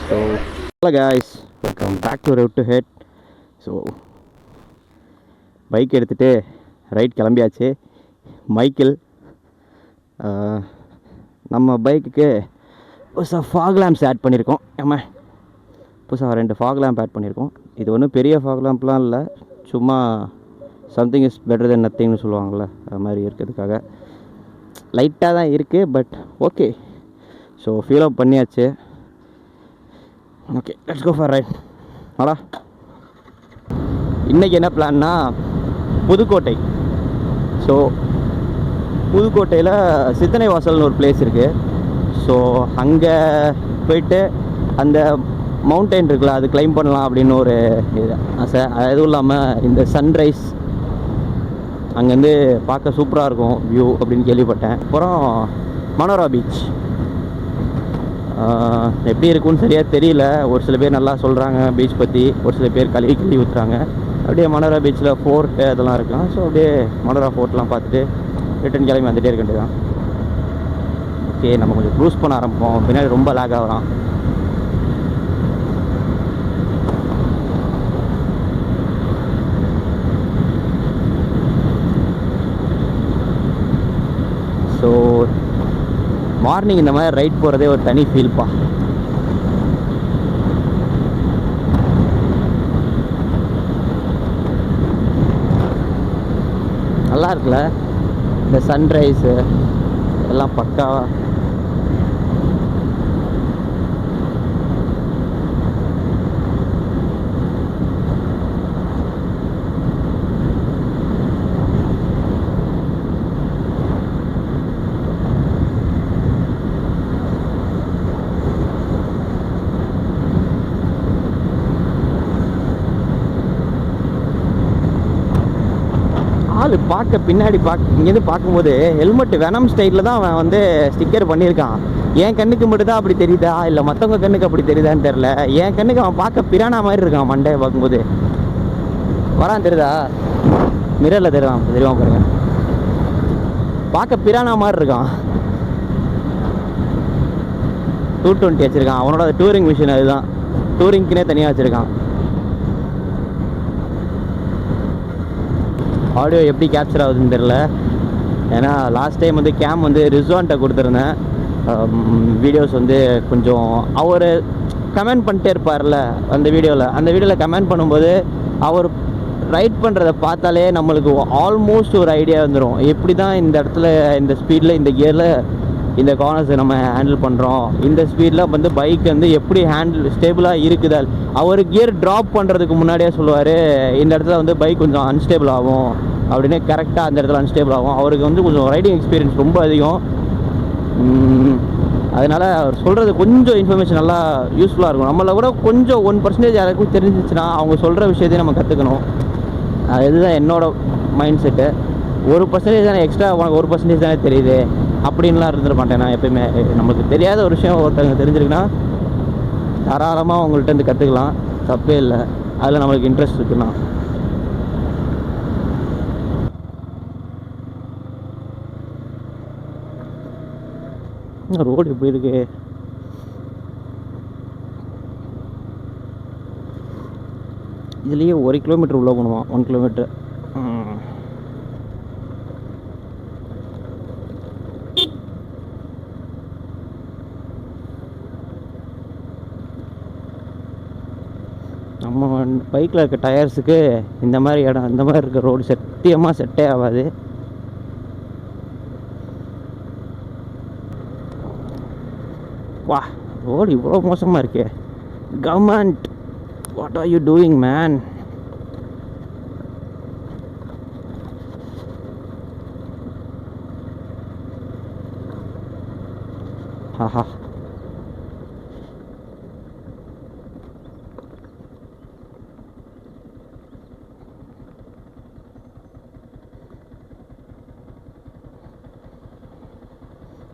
So, hello guys, welcome back to Road to Head. So, bike எடுத்துகிட்டு right கிளம்பியாச்சு. Michael நம்ம பைக்குக்கு புதுசாக ஃபாக் லேம்ப்ஸ் ஆட் பண்ணியிருக்கோம். புதுசாக 2 ஃபாக் லேம்ப் ஆட் பண்ணியிருக்கோம். இது ஒன்றும் பெரிய ஃபாக் லேம்ப்லாம் இல்லை, சும்மா சம்திங் இஸ் பெட்டர் தென் நத்திங்னு சொல்லுவாங்கள்ல, அது மாதிரி இருக்கிறதுக்காக. லைட்டாக தான் இருக்குது, but okay. So feel up பண்ணியாச்சு. Okay, let's go for right. வாடா. இன்றைக்கி என்ன பிளான்னா, புதுக்கோட்டை. ஸோ புதுக்கோட்டையில் சித்தனை வாசல்னு ஒரு பிளேஸ் இருக்குது. ஸோ அங்கே போயிட்டு அந்த மவுண்டைன் இருக்குல்ல, அது கிளைம் பண்ணலாம் அப்படின்னு ஒரு ஆசை. அதுவும் இல்லாமல் இந்த சன்ரைஸ் அங்கேருந்து பார்க்க சூப்பராக இருக்கும் வியூ அப்படின்னு கேள்விப்பட்டேன். அப்புறம் மனோரா பீச் எப்படி இருக்குன்னு சரியாக தெரியல. ஒரு சில பேர் நல்லா சொல்கிறாங்க பீச் பற்றி, ஒரு சில பேர் கழுவி ஊற்றுறாங்க. அப்படியே மனோரா பீச்சில் ஃபோர்ட்டு அதெல்லாம் இருக்கலாம். ஸோ அப்படியே மனோரா ஃபோர்ட்லாம் பார்த்துட்டு ரிட்டன் கிளம்பி வந்துகிட்டே இருக்க வேண்டியதான். ஓகே, நம்ம கொஞ்சம் க்ரூஸ் பண்ண ஆரம்பிப்போம், பின்னாடி ரொம்ப லேக் ஆகலாம். ஸோ மார்னிங் இந்த மாதிரி ரைட் போகிறதே ஒரு தனி ஃபீல்ப்பா. நல்லா இருக்குல்ல, இந்த சன்ரைஸு எல்லாம் பக்காவா. ஆள் பார்க்க பின்னாடி இங்கேருந்து பார்க்கும்போது ஹெல்மெட் வெனம் ஸ்டைலில் தான் அவன் வந்து ஸ்டிக்கர் பண்ணியிருக்கான். என் கண்ணுக்கு மட்டும்தான் அப்படி தெரியுதா, இல்லை மற்றவங்க கண்ணுக்கு அப்படி தெரியுதான்னு தெரில. என் கண்ணுக்கு அவன் பார்க்க பிரானா மாதிரி இருக்கான். மண்டையை பார்க்கும்போது வரான், தெரியுதா? மிரரில் தெரியுவான் பாருங்க, பார்க்க பிரானா மாதிரி இருக்கான். 220 வச்சுருக்கான். அவனோட டூரிங் மிஷின் அதுதான், டூரிங்க்குனே தனியாக வச்சுருக்கான். ஆடியோ எப்படி கேப்சர் ஆகுதுன்னு தெரில. ஏன்னா லாஸ்ட் டைம் வந்து கேம் வந்து ரிஸ்வான்ட்ட கொடுத்துருந்தேன். வீடியோஸ் வந்து கொஞ்சம் அவர் கமெண்ட் பண்ணிட்டே இருப்பார்ல அந்த வீடியோவில் கமெண்ட் பண்ணும்போது அவர் ரைட் பண்ணுறதை பார்த்தாலே நம்மளுக்கு ஆல்மோஸ்ட் ஒரு ஐடியா வந்துடும். எப்படி தான் இந்த இடத்துல இந்த ஸ்பீடில் இந்த கியரில் இந்த கார்னர்ஸை நம்ம ஹேண்டில் பண்ணுறோம், இந்த ஸ்பீடில் வந்து பைக் வந்து எப்படி ஸ்டேபிளாக இருக்குதா. அவர் கியர் ட்ராப் பண்ணுறதுக்கு முன்னாடியே சொல்லுவார், இந்த இடத்துல வந்து பைக் கொஞ்சம் அன்ஸ்டேபிள் ஆகும் அப்படின்னு. கரெக்டாக அந்த இடத்துல அன்ஸ்டேபிள் ஆகும். அவருக்கு வந்து கொஞ்சம் ரைடிங் எக்ஸ்பீரியன்ஸ் ரொம்ப அதிகம். அதனால் அவர் சொல்கிறது கொஞ்சம் இன்ஃபர்மேஷன் நல்லா யூஸ்ஃபுல்லாக இருக்கும். நம்மளை கூட கொஞ்சம் 1% யாருக்கும் தெரிஞ்சிச்சுன்னா அவங்க சொல்கிற விஷயத்தையும் நம்ம கற்றுக்கணும். இதுதான் என்னோடய மைண்ட் செட்டு. 1% தானே எக்ஸ்ட்ரா, உனக்கு 1% தானே தெரியுது அப்படின்லாம் இருந்துட மாட்டேன் நான் எப்பயுமே. நமக்கு தெரியாத ஒரு விஷயம் ஒருத்தவங்க தெரிஞ்சிருக்குன்னா தாராளமாக அவங்கள்ட்ட இருந்து கற்றுக்கலாம், தப்பே இல்லை. அதில் நம்மளுக்கு இன்ட்ரெஸ்ட் இருக்குன்னா. ரோடு எப்படி இருக்கு? இதுலேயே 1 கிலோமீட்டர் உள்ளே போகணுமா? 1 கிலோமீட்டர். நம்ம பைக்கில் இருக்க டயர்ஸுக்கு இந்த மாதிரி இடம், இந்த மாதிரி இருக்க ரோடு சத்தியமாக செட்டே ஆகாது. வா, ரோடு இவ்வளோ மோசமாக இருக்கே. Government, what are you doing man? ஆஹா,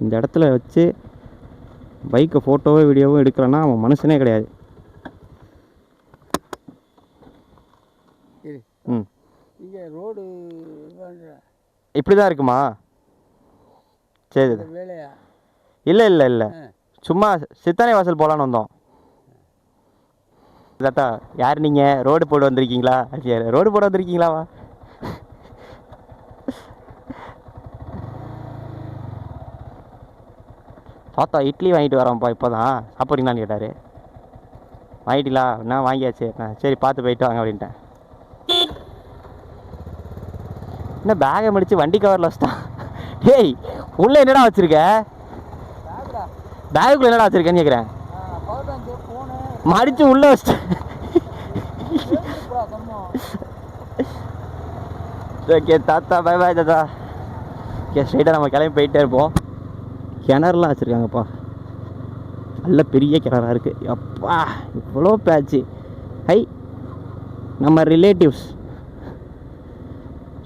இந்த இடத்துல வச்சு பைக்கை ஃபோட்டோவோ வீடியோவோ எடுக்கலன்னா அவன் மனுஷனே கிடையாது. இங்கே ரோடு இப்படி தான் இருக்குமா? சரி, வேலையா? இல்லை இல்லை இல்லை, சும்மா சித்தானை வாசல் போகலான்னு வந்தோம். தாத்தா யார் நீங்கள் ரோடு போட வந்திருக்கீங்களா? சரி ரோடு போட வந்திருக்கீங்களாவா? தாத்தா இட்லி வாங்கிட்டு வரோம்ப்பா இப்போ தான், சாப்பிட்றீங்களான்னு கேட்டார். வாங்கிட்டீங்களா? நான் வாங்கியாச்சு. சரி பார்த்து போயிட்டு வாங்க அப்படின்ட்டேன். என்ன பேகை முடிச்சு வண்டி கவரில் வச்சிட்டான். டேய் உள்ளே என்னடா வச்சுருக்க? பேகுக்குள்ளே என்னடா வச்சுருக்கேன்னு கேட்குறேன். மடித்து உள்ளே வச்சிட்டேன். ஓகே தாத்தா பை பாய் தாத்தா. ஓகே ஸ்ட்ரைட்டாக நம்ம கிளம்பி போயிட்டே இருப்போம். கிணறுலாம் வச்சுருக்காங்கப்பா, நல்ல பெரிய கிணறாக இருக்குது. அப்பா இவ்வளோ பேட்ச்சு. ஹை நம்ம ரிலேட்டிவ்ஸ்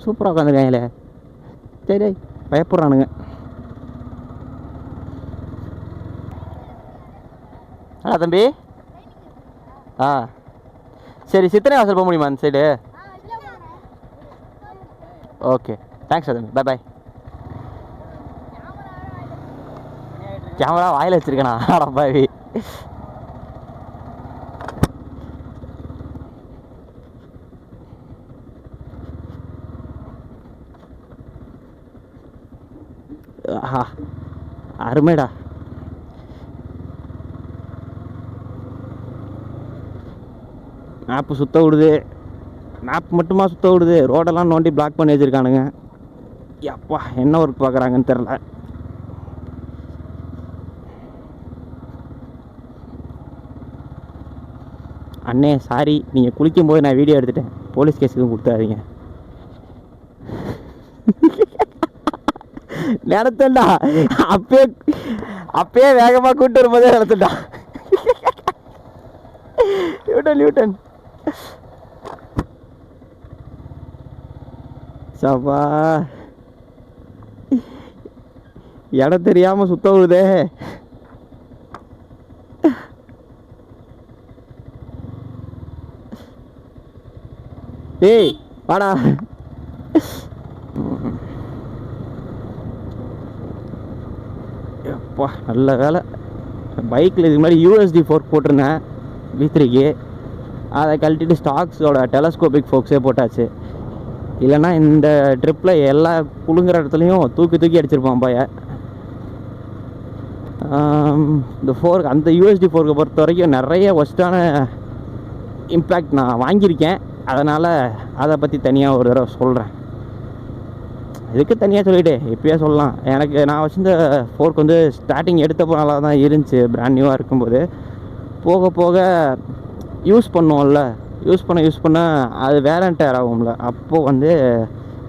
சூப்பராக உட்காந்துருக்காங்களே. சரி பயப்படுறானுங்க. தம்பி சரி சித்தனை வாசல் போக முடியுமா அந்த சைடு? ஓகே தேங்க்ஸ் தம்பி, பை பாய். கேமரா வாயில் வச்சிருக்கேண்ணா. பாவி அருமைடா. மேப்பு சுத்த விடுது. மேப் மட்டுமா சுத்த விடுது, ரோடெல்லாம் நோண்டி பிளாக் பண்ணி வச்சுருக்கானுங்க. அப்பா என்ன ஒர்க் பார்க்குறாங்கன்னு தெரில. அண்ணே சாரி, நீங்கள் குளிக்கும்போது நான் வீடியோ எடுத்துட்டேன், போலீஸ் கேஸ் எதுவும் கொடுத்தாதீங்க. நடத்தண்டா அப்பயே வேகமாக கூப்பிட்டு வரும்போதே நடத்தண்டா. யூட்டன் சப்பா இடம் தெரியாம சுத்த விடுதே. ஏய் வாடா. எப்பா நல்ல வேலை, பைக்கில் இதுக்கு மாதிரி யூஎஸ்டி ஃபோர்க் போட்டிருந்தேன் V3க்கு. அதை கழட்டிட்டு ஸ்டாக்ஸோட டெலஸ்கோபிக் ஃபோக்ஸே போட்டாச்சு. இல்லைன்னா இந்த ட்ரிப்பில் எல்லா குழுங்குற இடத்துலையும் தூக்கி தூக்கி அடிச்சிருப்பான் பைய. இந்த ஃபோர்க், அந்த யூஎஸ்டி ஃபோர்க்கை பொறுத்த வரைக்கும் நிறைய ஒஸ்ட்டான இம்பேக்ட் நான் வாங்கியிருக்கேன். அதனால் அதை பற்றி தனியாக ஒரு தடவை சொல்கிறேன். இதுக்கு தனியாக சொல்லிவிட்டு எப்பயே சொல்லலாம். நான் வச்சிருந்த ஃபோர்க் வந்து ஸ்டார்டிங் எடுத்தப்போ நல்லா தான் இருந்துச்சு, பிராண்ட் நியூவாக இருக்கும்போது. போக போக யூஸ் பண்ணோம்ல, யூஸ் பண்ண அது வேலண்டேர் ஆகும்ல, அப்போது வந்து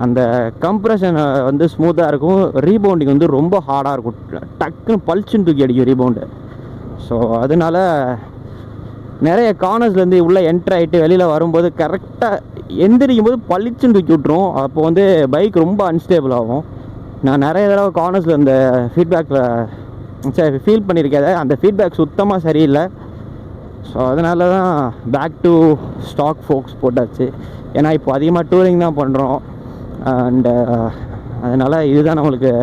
அந்த கம்ப்ரெஷன் வந்து ஸ்மூத்தாக இருக்கும், ரீபவுண்டிங் வந்து ரொம்ப ஹார்டாக இருக்கும், டக்குன்னு பளிச்சுன்னு தூக்கி அடிக்கும் ரீபவுண்டு. ஸோ அதனால நிறைய கார்னர்ஸ்லேருந்து உள்ளே என்ட்ரு ஆகிட்டு வெளியில் வரும்போது கரெக்டாக எந்திரிக்கும் போது பளிச்சுன்னு தூக்கி விட்ரும். அப்போ வந்து பைக் ரொம்ப அன்ஸ்டேபிள் ஆகும். நான் நிறைய தடவை கார்னர்ஸில் இந்த ஃபீட்பேக்கில் ஃபீல் பண்ணியிருக்கேன். அந்த ஃபீட்பேக் சுத்தமாக சரியில்லை. ஸோ அதனால தான் பேக் டு ஸ்டாக் ஃபோக்ஸ் போட்டாச்சு. ஏன்னா இப்போ அதிகமாக டூரிங் தான் பண்ணுறோம். அண்டு அதனால் இதுதான் நம்மளுக்கு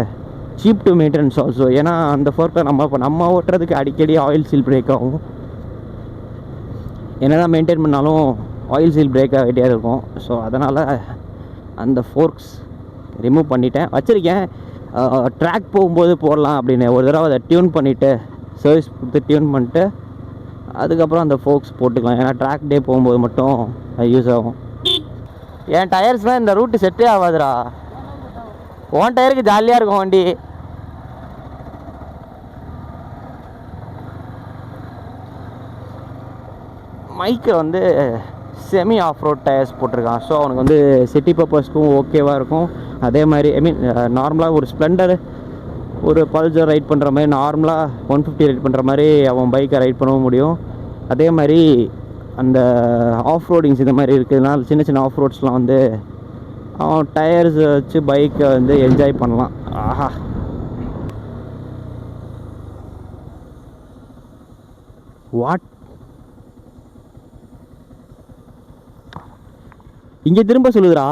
சீப் டு மெயின்டெனன்ஸ் ஆல்சோ. ஏன்னா அந்த ஃபோர்க்கில் நம்ம ஓட்டுறதுக்கு அடிக்கடி ஆயில் சீல் பிரேக் ஆகும். என்ன தான் மெயின்டைன் பண்ணாலும் ஆயில் சீல் பிரேக் ஆகிட்டே இருக்கும். ஸோ அதனால் அந்த ஃபோர்க்ஸ் ரிமூவ் பண்ணிட்டேன், வச்சுருக்கேன். ட்ராக் போகும்போது போடலாம் அப்படின்னு ஒரு தடவை அதை டியூன் பண்ணிவிட்டு, சர்வீஸ் கொடுத்து டியூன் பண்ணிட்டு அதுக்கப்புறம் அந்த ஃபோக்ஸ் போட்டுக்கலாம். ஏன்னா ட்ராக் டே போகும்போது மட்டும் அது யூஸ் ஆகும். என் டயர்ஸ்லாம் இந்த ரூட்டு செட்டே ஆகாதுடா. உன் டயருக்கு ஜாலியாக இருக்கும் வண்டி. மைக்கை வந்து செமி ஆஃப் ரோட் டயர்ஸ் போட்டிருக்கான். ஸோ அவனுக்கு வந்து சிட்டி பர்பஸ்க்கும் ஓகேவாக இருக்கும். அதே மாதிரி நார்மலாக ஒரு ஸ்ப்ளெண்டர், ஒரு பல்சர் ரைட் பண்ணுற மாதிரி, நார்மலாக 150 ரைட் பண்ணுற மாதிரி அவன் பைக்கை ரைட் பண்ணவும் முடியும். அதே மாதிரி அந்த ஆஃப் ரோடிங்ஸ் இந்த மாதிரி இருக்கிறதுனால சின்ன சின்ன ஆஃப் ரோட்ஸ்லாம் வந்து அவன் டயர்ஸ் வச்சு பைக்கை வந்து என்ஜாய் பண்ணலாம். ஆஹா வாட், இங்கே திரும்ப சொல்லுதுடா.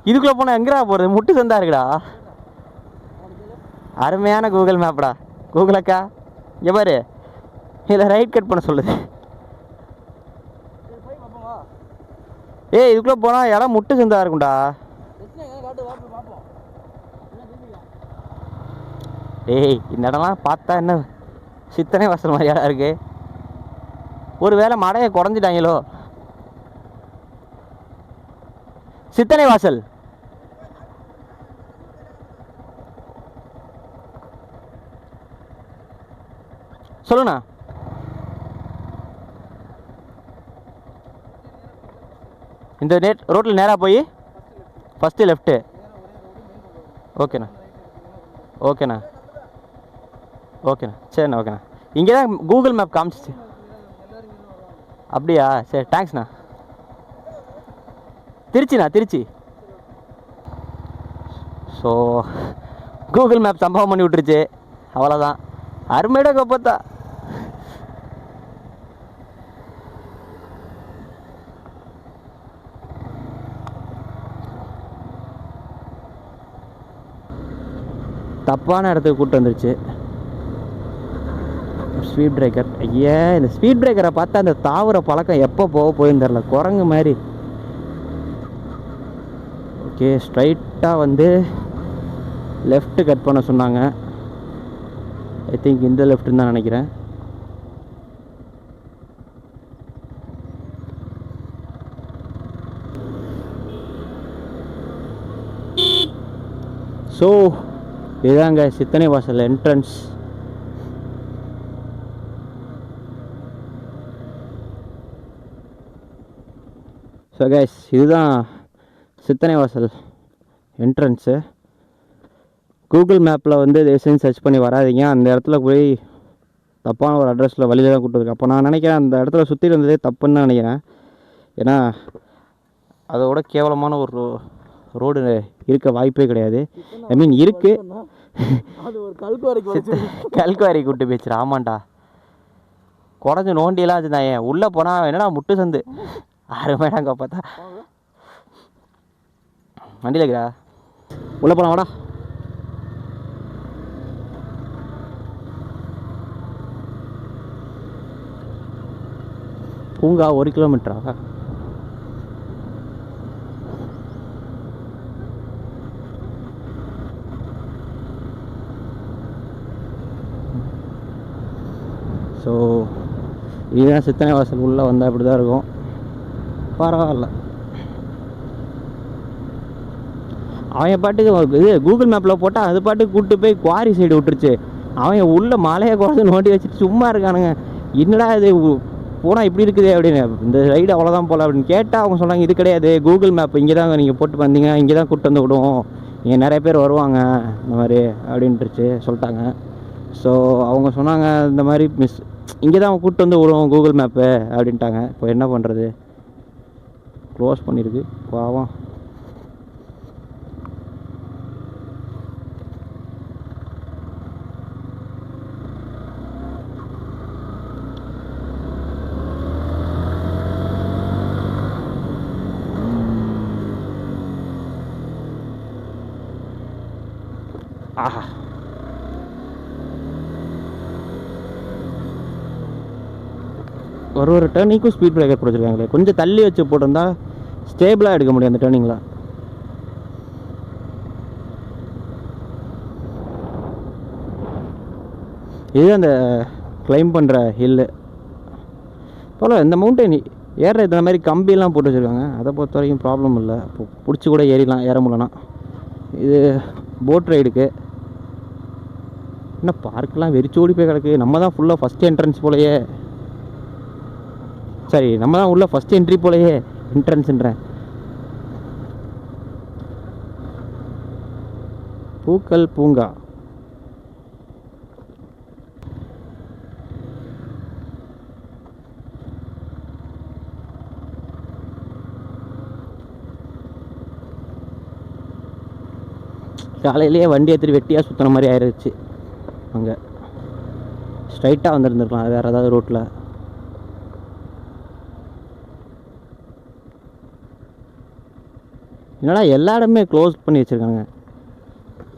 இதுக்குள்ளே போனால் எங்கடா போகிறது? முட்டு சந்தா இருக்குடா. அருமையான கூகுள் மேப்டா. கூகுள் அக்கா இங்கே பாரு, இதில் ரைட் கட் பண்ண சொல்லுது. ஏய் இதுக்குள்ளே போனால் இடம் முட்டு சந்தா இருக்கும்டா. ஏய் இந்த இடம்லாம் பார்த்தா என்ன சித்தனை வாசல் மாதிரி இடம் இருக்கு. ஒரு வேளை மடையை குறைஞ்சிட்டாங்களோ. சித்தனை வாசல் சொல்லுண்ணா. இந்த ரோட்டில் நேராக போய் ஃபஸ்ட்டு லெஃப்ட்டு. ஓகேண்ணா ஓகேண்ணா ஓகேண்ணா சரிண்ணா ஓகேண்ணா. இங்கே தான் கூகுள் மேப் காமிச்சிச்சு. அப்படியா சரி தேங்க்ஸ்ண்ணா. திருச்சிண்ணா திருச்சி. ஸோ கூகுள் மேப் சம்பவம் பண்ணி விட்டுருச்சு. அவ்வளோதான். அருமையோட கப்பத்தா. தப்பான இடத்துக்கு கூப்பிட்டு வந்துருச்சு. Speed breaker. ஐயா இந்த ஸ்பீட் பிரேக்கரை பார்த்தா அந்த தாவர பழக்கம் எப்போ போயின்னு தெரில, குரங்கு மாதிரி. ஓகே ஸ்ட்ரைட்டாக வந்து லெஃப்ட்டு கட் பண்ண சொன்னாங்க. ஐ திங்க் இந்த லெஃப்ட்டுன்னு தான் நினைக்கிறேன். ஸோ இதுதாங்க சித்தனை வாசல் என்ட்ரன்ஸ். ஸோ கைஸ் இதுதான் சித்தனை வாசல் என்ட்ரன்ஸு. கூகுள் மேப்பில் வந்து தயவுசெய்து சர்ச் பண்ணி வராதிங்க. அந்த இடத்துல போய் தப்பான ஒரு அட்ரஸில் வழியில் தான் கூப்பிட்டு. அப்போ நான் நினைக்கிறேன் அந்த இடத்துல சுற்றி இருந்ததே தப்புன்னு தான் நினைக்கிறேன். ஏன்னா அதோட கேவலமான ஒரு ரோடு இருக்க வாய்ப்பே கிடையாது. ஐ மீன் இருக்குது. கல்குவாரி கூப்பிட்டு போயிடுச்சு. ஆமாண்டா குறைஞ்சி நோண்டியெல்லாம் வச்சுருந்தா. ஏன் உள்ளே போனால் என்னடா முட்டு சந்து அருமையாங்க பார்த்தா. வண்டியில் இருக்கிறா உள்ளே போகலாம் வாடா. பூங்கா 1 கிலோமீட்டரா? ஸோ இதுதான் சித்தனை வாசல். உள்ளே வந்தால் அப்படி தான் இருக்கும். பரவாயில்ல. அவன் பாட்டுக்கு இது கூகுள் மேப்பில் போட்டால் அது பாட்டுக்கு கூப்பிட்டு போய் குவாரி சைடு விட்டுருச்சு. அவன் உள்ள மலையை குறைஞ்சி நோண்டி வச்சுட்டு சும்மா இருக்கானுங்க. என்னடா இது போனால் இப்படி இருக்குது அப்படின்னு. இந்த சைடு அவ்வளோதான் போகல அப்படின்னு கேட்டால் அவங்க சொன்னாங்க இது கிடையாது, கூகுள் மேப் இங்கே தான் நீங்கள் போட்டு வந்தீங்க, இங்கே தான் கூப்பிட்டு வந்து விடுவோம், இங்கே நிறைய பேர் வருவாங்க இந்த மாதிரி அப்படின்ட்டுருச்சு சொல்லிட்டாங்க. ஸோ அவங்க சொன்னாங்க இந்த மாதிரி இங்கே தான் கூப்பிட்டு வந்து விடுவோம் கூகுள் மேப்பு அப்படின்ட்டாங்க. இப்போ என்ன பண்ணுறது, க்ளோஸ் பண்ணியிருக்கு பாவம். ஆஹா ஒரு டேர்னிங்க்கும் ஸ்பீட் பிரேக்கர் போட்டுருக்காங்களே. கொஞ்சம் தள்ளி வச்சு போட்டிருந்தா ஸ்டேபிளாக எடுக்க முடியும் அந்த டேர்னிங்கில். இது அந்த கிளைம் பண்ணுற ஹில்லு போல். இந்த மவுண்டைன் ஏற இந்த மாதிரி கம்பியெல்லாம் போட்டு வச்சுருக்காங்க. அதை பொறுத்த வரைக்கும் ப்ராப்ளம் இல்லை. இப்போ பிடிச்சி கூட ஏறிடலாம் ஏற முடியலன்னா. இது போட் ரைடுக்கு. என்ன பார்க்கெலாம் வெறிச்சோடி போய் கிடக்கு. நம்ம தான் ஃபுல்லாக ஃபஸ்ட் என்ட்ரன்ஸ் போலையே. சரி நம்ம தான் உள்ள ஃபஸ்ட் என்ட்ரி போலையே. என்ட்ரன்ஸ்ன்றேன். பூக்கள் பூங்கா. காலையிலேயே வண்டி எடுத்துட்டு வெட்டியாக சுற்றின மாதிரி ஆயிடுச்சு. அங்கே ஸ்ட்ரைட்டாக வந்துருந்துருக்கலாம் வேறு ஏதாவது ரோட்டில். என்னடா எல்லா இடமே க்ளோஸ் பண்ணி வச்சுருக்கானுங்க.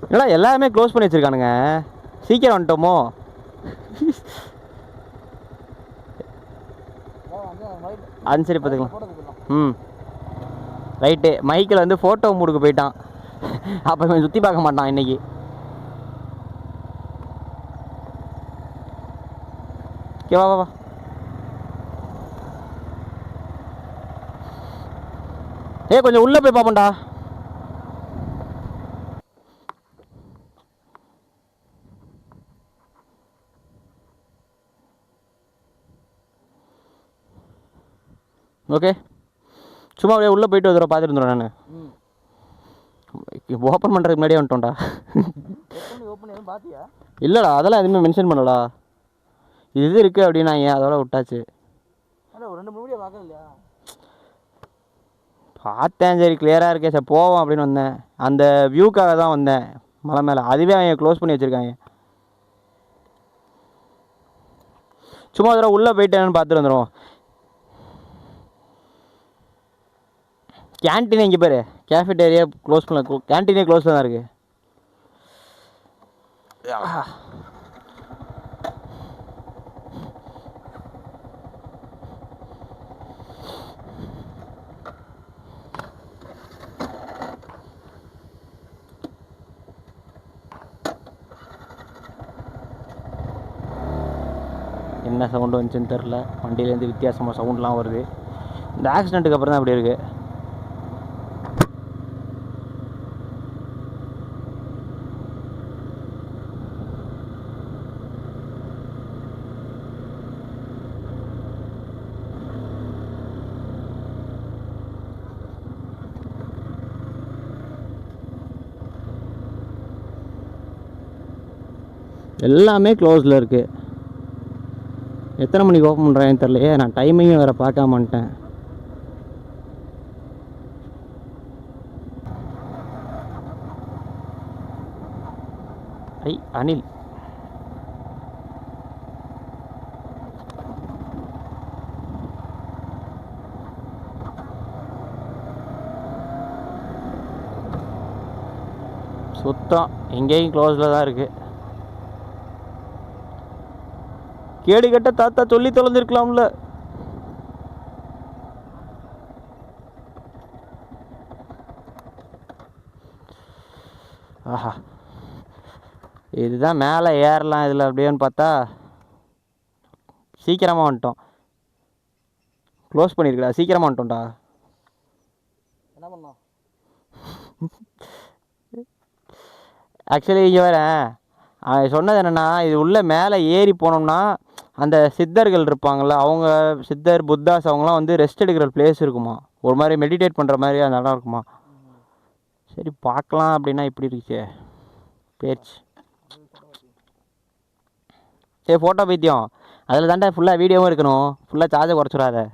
என்னடா எல்லாருமே க்ளோஸ் பண்ணி வச்சுருக்கானுங்க. சீக்கிரம் வந்துட்டோமோ. அது சரி பார்த்துக்கலாம். ம் ரைட்டு, மைக்கில் வந்து ஃபோட்டோ மூடுக்கு போயிட்டான். அப்போ இவன் சுற்றி பார்க்க மாட்டான் இன்னைக்கு. ஓகே, வா வா வா. கொஞ்சம் உள்ளே போய் பார்ப்போம்டா. ஓகே, சும்மா அப்படியே உள்ளே போயிட்டு வந்துடும், பார்த்துட்டு வந்துடுறேன் நான். ஓப்பன் பண்ணுறதுக்கு முன்னாடியே வந்துட்டோம்டா. பார்த்தியா? இல்லைடா, அதெல்லாம் எதுவுமே மென்ஷன் பண்ணலடா. இது இருக்குது அப்படின்னா ஏன் அதோட விட்டாச்சு. ஒரு 2-3 வீடியோ பார்க்கல இல்லையா? பார்த்தேன், சரி கிளியராக இருக்கே சார் போவோம் அப்படின்னு வந்தேன். அந்த வியூக்காக தான் வந்தேன் மலை மேலே. அதுவே அவங்க க்ளோஸ் பண்ணி வச்சுருக்காங்க. சும்மா தடவை உள்ளே போயிட்டேன்னு பார்த்துட்டு வந்துடுவோம். கேன்டீன் இங்கே பேர், கேஃபிட்டேரியா க்ளோஸ் பண்ணல, கேன்டீனே க்ளோஸில் தான் இருக்குது. என்ன சவுண்டு வந்துச்சுன்னு தெரில. வண்டியிலேருந்து வித்தியாசமாக சவுண்ட்லாம் வருது. இந்த ஆக்சிடெண்ட்டுக்கு அப்புறம் தான் அப்படி இருக்குது. எல்லாமே க்ளோஸில் இருக்குது. எத்தனை மணிக்கு ஓப்பன் பண்ணுறாங்கன்னு தெரிலையே. நான் டைமிங்கும் வேறு பார்க்காம வந்துட்டேன். அனில் சுத்தம் எங்கேயும் க்ளோஸில் தான் இருக்குது. கேடு கட்ட தாத்தா சொல்லி தொலைஞ்சிருக்கலாம்ல. ஆஹா, இதுதான் மேலே ஏறலாம் இதில் அப்படியேன்னு பார்த்தா சீக்கிரமாக வந்துட்டோம். க்ளோஸ் பண்ணியிருக்கடா, சீக்கிரமாக வந்துட்டோம்டா. என்ன பண்ணோம்? ஆக்சுவலி இங்கே வரேன், அவன் சொன்னது என்னென்னா, இது உள்ளே மேலே ஏறி போனோம்னா அந்த சித்தர்கள் இருப்பாங்கள்ல, அவங்க சித்தர் புத்தாஸ் அவங்களாம் வந்து ரெஸ்ட் எடுக்கிற பிளேஸ் இருக்குமா, ஒரு மாதிரி மெடிடேட் பண்ணுற மாதிரி அந்த இடம் இருக்குமா. சரி பார்க்கலாம் அப்படின்னா இப்படி இருந்துச்சு பேச்சு. சரி ஃபோட்டோ பைத்தியம் அதில் தாண்டா ஃபுல்லாக வீடியோவும் இருக்கணும். ஃபுல்லாக சார்ஜை குறைச்சிடாத.